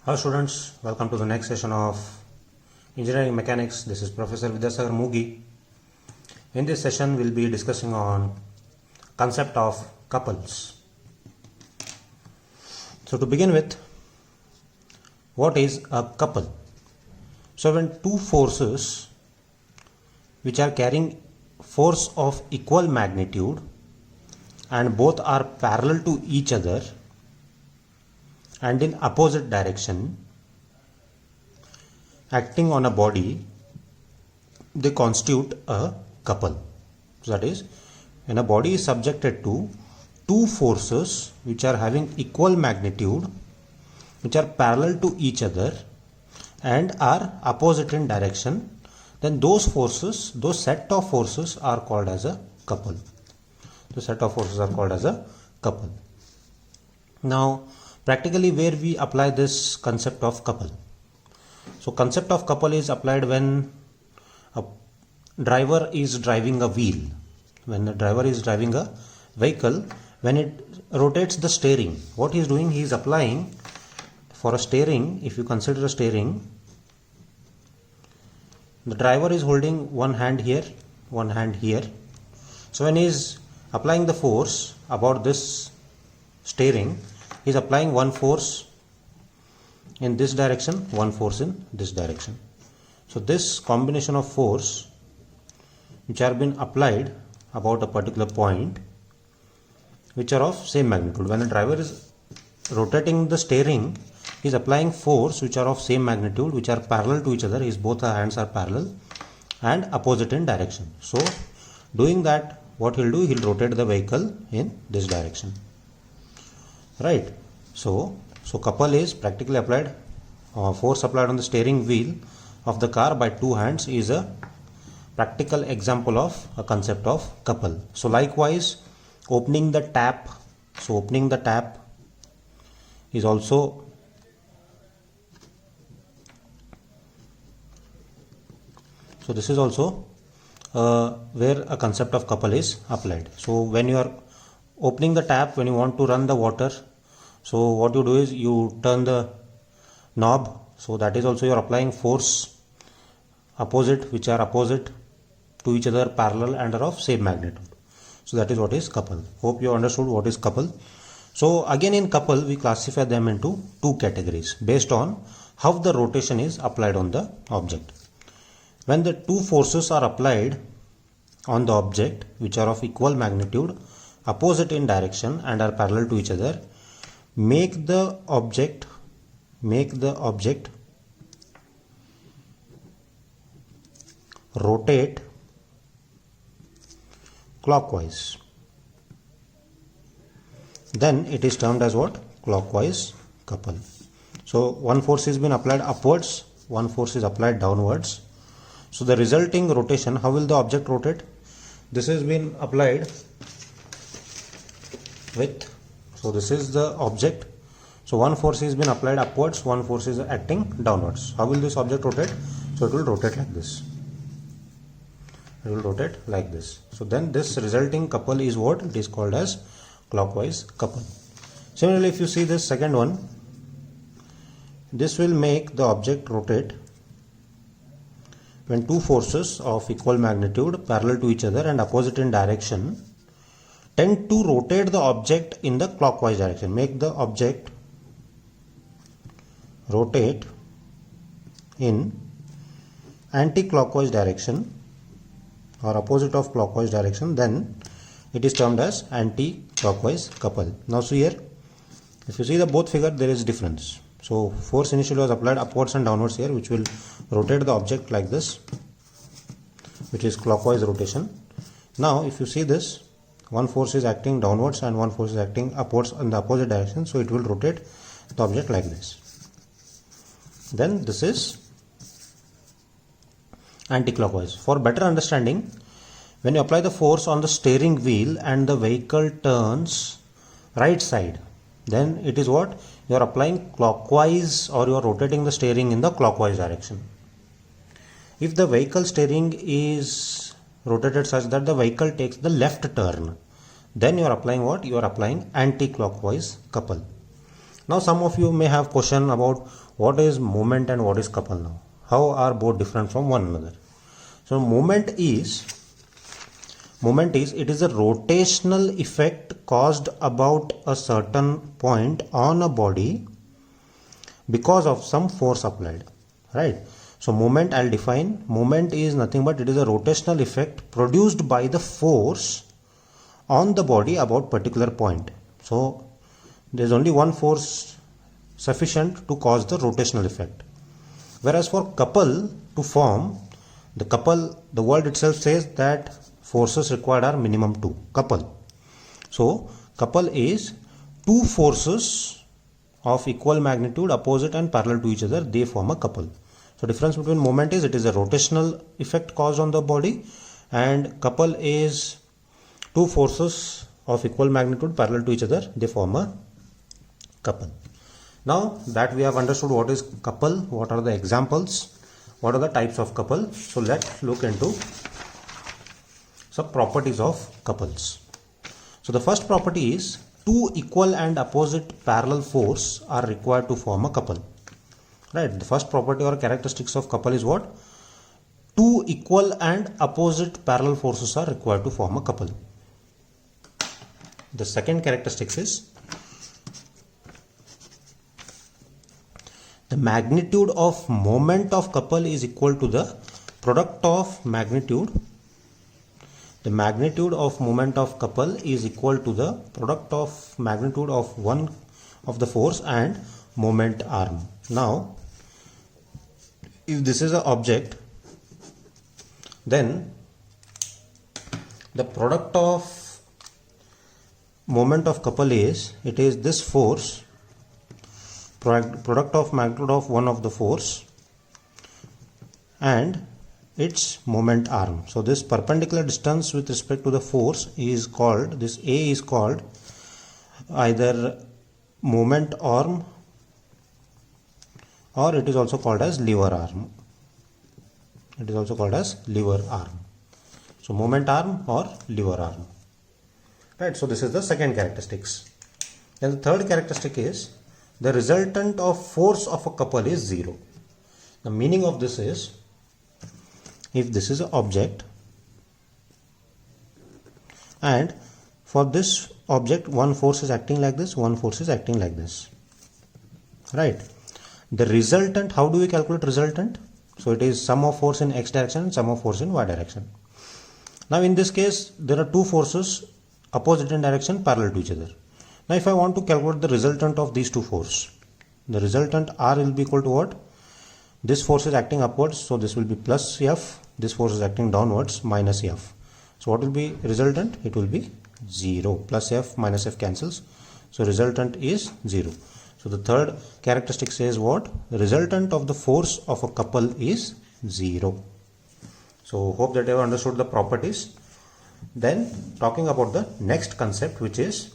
Hello students, welcome to the next session of Engineering Mechanics. This is Professor Vidyasagar Mugi. In this session we will be discussing on concept of couples. So to begin with, what is a couple? So when two forces which are carrying force of equal magnitude and both are parallel to each other and in opposite direction acting on a body, they constitute a couple. So that is, when a body is subjected to two forces which are having equal magnitude, which are parallel to each other and are opposite in direction, then those set of forces are called as a couple. The set of forces are called as a couple. Now practically, where we apply this concept of couple? So concept of couple is applied when a driver is driving a wheel. When the driver is driving a vehicle, when it rotates the steering, what he is doing, he is applying for a steering. If you consider a steering, the driver is holding one hand here, one hand here. So when he is applying the force about this steering, he is applying one force in this direction, one force in this direction. So this combination of force which have been applied about a particular point, which are of same magnitude. When the driver is rotating the steering, he is applying force which are of same magnitude, which are parallel to each other. Both hands are parallel and opposite in direction. So doing that, what he will do, he will rotate the vehicle in this direction. Right. So couple is practically applied, force applied on the steering wheel of the car by two hands is a practical example of a concept of couple. So likewise, opening the tap. So opening the tap is also this is also where a concept of couple is applied. So when you are opening the tap, when you want to run the water, so what you do is you turn the knob. So that is also you are applying force opposite, which are opposite to each other, parallel and are of same magnitude. So that is what is couple. Hope you understood what is couple. So again, in couple we classify them into two categories based on how the rotation is applied on the object. When the two forces are applied on the object which are of equal magnitude, opposite in direction and are parallel to each other, make the object rotate clockwise. Then it is termed as what? Clockwise couple. So one force has been applied upwards, one force is applied downwards. So the resulting rotation, how will the object rotate? This has been applied with, so this is the object. So one force has been applied upwards, one force is acting downwards. How will this object rotate? So it will rotate like this. It will rotate like this. So then this resulting couple is what? It is called as clockwise couple. Similarly, if you see this second one, this will make the object rotate when two forces of equal magnitude, parallel to each other and opposite in direction, tend to rotate the object in the clockwise direction. Make the object rotate in anti-clockwise direction or opposite of clockwise direction, then it is termed as anti-clockwise couple. Now see here, if you see the both figure, there is difference. So force initially was applied upwards and downwards here, which will rotate the object like this, which is clockwise rotation. Now if you see this, one force is acting downwards and one force is acting upwards in the opposite direction, so it will rotate the object like this. Then this is anti-clockwise. For better understanding, when you apply the force on the steering wheel and the vehicle turns right side, then it is what? You are applying clockwise, or you are rotating the steering in the clockwise direction. If the vehicle steering is rotated such that the vehicle takes the left turn, then you are applying what? You are applying anti-clockwise couple. Now some of you may have question about what is moment and what is couple now. How are both different from one another? So moment is it is a rotational effect caused about a certain point on a body because of some force applied, right? So moment, I'll define. Moment is nothing but it is a rotational effect produced by the force on the body about particular point. So there is only one force sufficient to cause the rotational effect. Whereas for couple to form, the word itself says that forces required are minimum 2. Couple. So couple is two forces of equal magnitude, opposite and parallel to each other, they form a couple. So difference between moment is it is a rotational effect caused on the body, and couple is two forces of equal magnitude parallel to each other, they form a couple. Now that we have understood what is couple, what are the examples, what are the types of couple, so let's look into some properties of couples. So the first property is two equal and opposite parallel force are required to form a couple. Right, the first property or characteristics of couple is what? Two equal and opposite parallel forces are required to form a couple. The second characteristics is the magnitude of moment of couple is equal to the product of magnitude. The magnitude of moment of couple is equal to the product of magnitude of one of the force and moment arm. Now if this is an object, then the product of moment of couple is, it is this force, product of magnitude of one of the force and its moment arm. So this perpendicular distance with respect to the force is called, this A is called either moment arm, or it is also called as lever arm. It is also called as lever arm. So moment arm or lever arm. Right. So this is the second characteristics. Then the third characteristic is the resultant of force of a couple is 0. The meaning of this is, if this is an object and for this object one force is acting like this, one force is acting like this, right? The resultant, how do we calculate resultant? So it is sum of force in x direction and sum of force in y direction. Now in this case there are two forces opposite in direction parallel to each other. Now if I want to calculate the resultant of these two forces, the resultant R will be equal to what? This force is acting upwards, so this will be plus F. This force is acting downwards, minus F. So what will be resultant? It will be 0. Plus F minus F cancels. So resultant is 0. So the third characteristic says what? The resultant of the force of a couple is 0. So hope that you have understood the properties. Then talking about the next concept, which is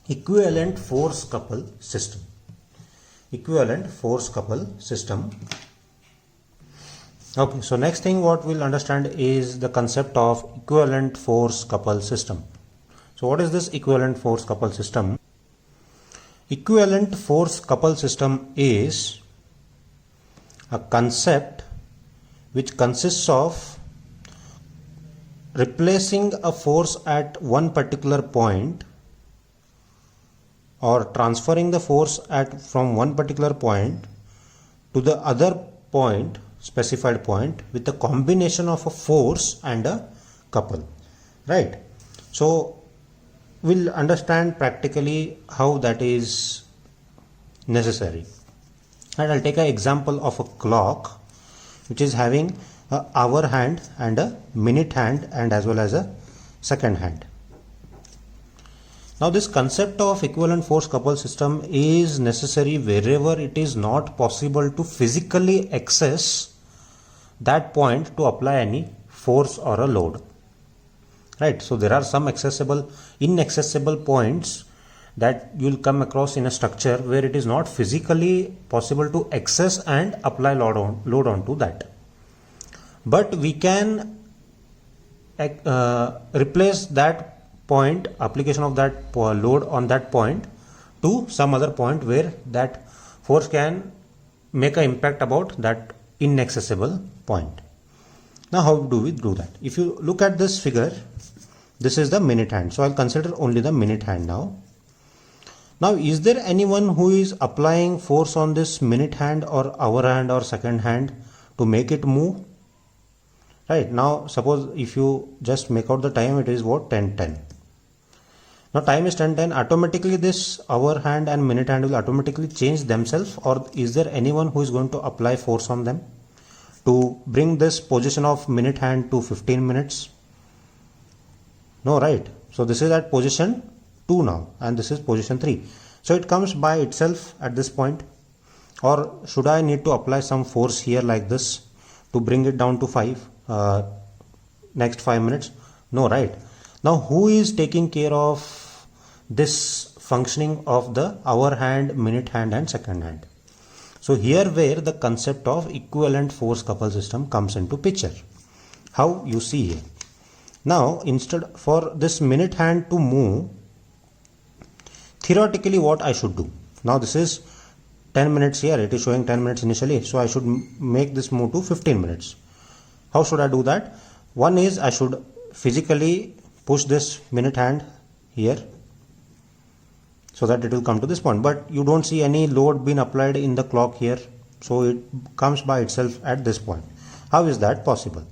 equivalent force couple system. Equivalent force couple system. Okay, so next thing what we'll understand is the concept of equivalent force couple system. So what is this equivalent force couple system? Equivalent force couple system is a concept which consists of replacing a force at one particular point or transferring the force from one particular point to the other point, specified point, with a combination of a force and a couple, right? So we'll understand practically how that is necessary, and I'll take an example of a clock which is having a hour hand and a minute hand and as well as a second hand. Now this concept of equivalent force couple system is necessary wherever it is not possible to physically access that point to apply any force or a load, right? So there are some inaccessible points that you will come across in a structure where it is not physically possible to access and apply load onto that, but we can replace that point, application of that load on that point, to some other point where that force can make an impact about that inaccessible point. Now how do we do that? If you look at this figure, this is the minute hand. So I'll consider only the minute hand now. Now is there anyone who is applying force on this minute hand or hour hand or second hand to make it move? Right, now suppose if you just make out the time, it is what, 10:10. Now time is 10:10. Automatically this hour hand and minute hand will automatically change themselves, or is there anyone who is going to apply force on them to bring this position of minute hand to 15 minutes? No, right? So this is at position 2 now, and this is position 3. So it comes by itself at this point, or should I need to apply some force here like this to bring it down to 5 next 5 minutes? No, right? Now who is taking care of this functioning of the hour hand, minute hand and second hand? So here where the concept of equivalent force couple system comes into picture. How you see here. Now instead for this minute hand to move, theoretically what I should do? Now this is 10 minutes here, it is showing 10 minutes initially, so I should make this move to 15 minutes. How should I do that? One is I should physically push this minute hand here so that it will come to this point, but you don't see any load being applied in the clock here, so it comes by itself at this point. How is that possible?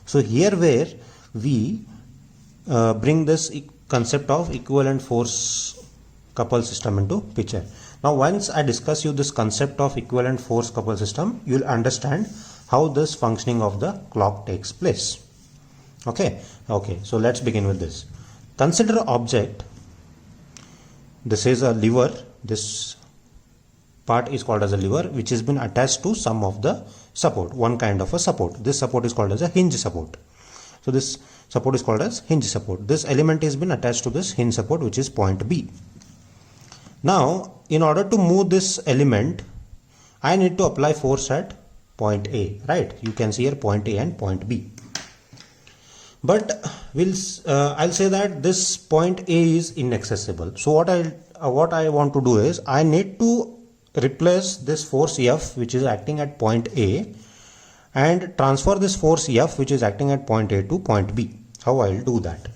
So here where we bring this concept of equivalent force couple system into picture. Now once I discuss you this concept of equivalent force couple system, you will understand how this functioning of the clock takes place. Okay, so let's begin with this. Consider object. This is a lever. This part is called as a lever, which has been attached to some of the support, one kind of a support. This support is called as a hinge support. So this support is called as hinge support. This element has been attached to this hinge support, which is point B. Now in order to move this element, I need to apply force at point A, right? You can see here point A and point B. But I'll say that this point A is inaccessible. So what I want to do is I need to replace this force F, which is acting at point A, and transfer this force F, which is acting at point A, to point B. How I'll do that?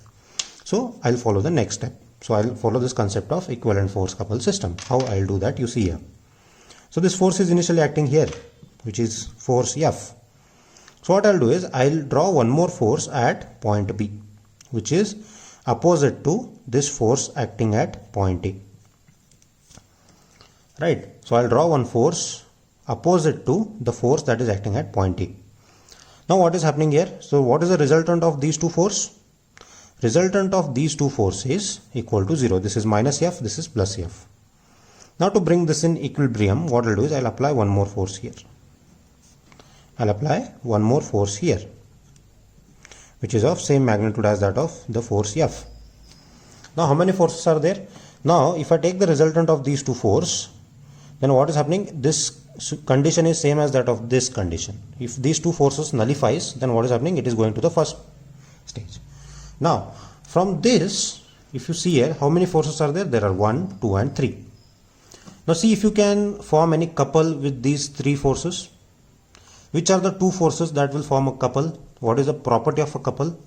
So I'll follow the next step. So I'll follow this concept of equivalent force couple system. How I'll do that, you see here. So this force is initially acting here, which is force F. So what I'll do is I'll draw one more force at point B, which is opposite to this force acting at point A. Right. So I'll draw one force opposite to the force that is acting at point A. Now what is happening here? So what is the resultant of these two forces? Resultant of these two forces is equal to 0. This is minus F, this is plus F. Now to bring this in equilibrium, what I'll do is I'll apply one more force here. I'll apply one more force here, which is of same magnitude as that of the force F. Now how many forces are there? Now if I take the resultant of these two forces, then what is happening? This condition is same as that of this condition. If these two forces nullifies, then what is happening? It is going to the first stage. Now from this, if you see here, how many forces are there? There are 1, 2 and 3. Now see if you can form any couple with these three forces. Which are the two forces that will form a couple? What is the property of a couple?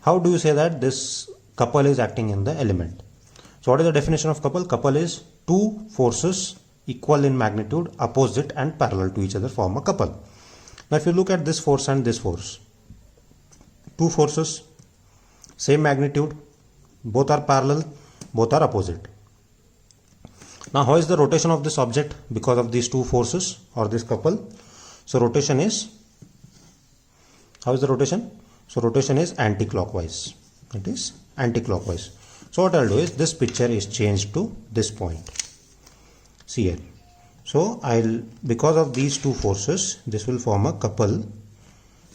How do you say that this couple is acting in the element? So what is the definition of couple? Couple is two forces equal in magnitude, opposite and parallel to each other form a couple. Now if you look at this force and this force, two forces, same magnitude, both are parallel, both are opposite. Now how is the rotation of this object because of these two forces or this couple? So rotation is, how is the rotation? So rotation is anti-clockwise. It is anti-clockwise. So what I'll do is this picture is changed to this point. See here. So because of these two forces, this will form a couple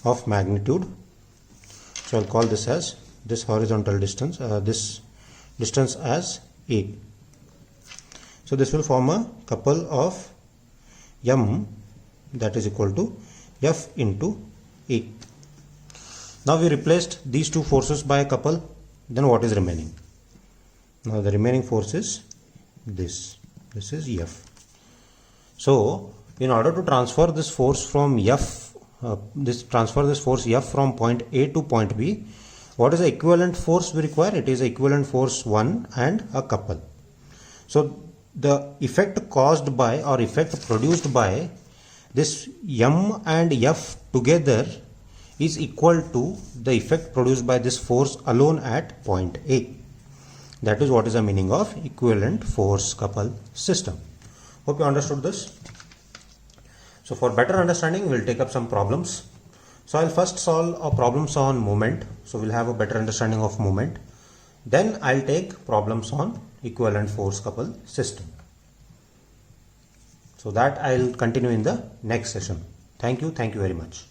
of magnitude. So I'll call this as this horizontal distance, this distance as A. So this will form a couple of M, that is equal to F into A. Now we replaced these two forces by a couple. Then what is remaining? Now the remaining force is this is F. So in order to transfer this force from F, transfer this force F from point A to point B, what is the equivalent force we require? It is equivalent force 1 and a couple. So the effect caused by or effect produced by this M and F together is equal to the effect produced by this force alone at point A. That is what is the meaning of equivalent force couple system. Hope you understood this. So for better understanding, we'll take up some problems. So I'll first solve a problems on moment. So we'll have a better understanding of moment. Then I'll take problems on equivalent force couple system. So that I'll continue in the next session. Thank you very much.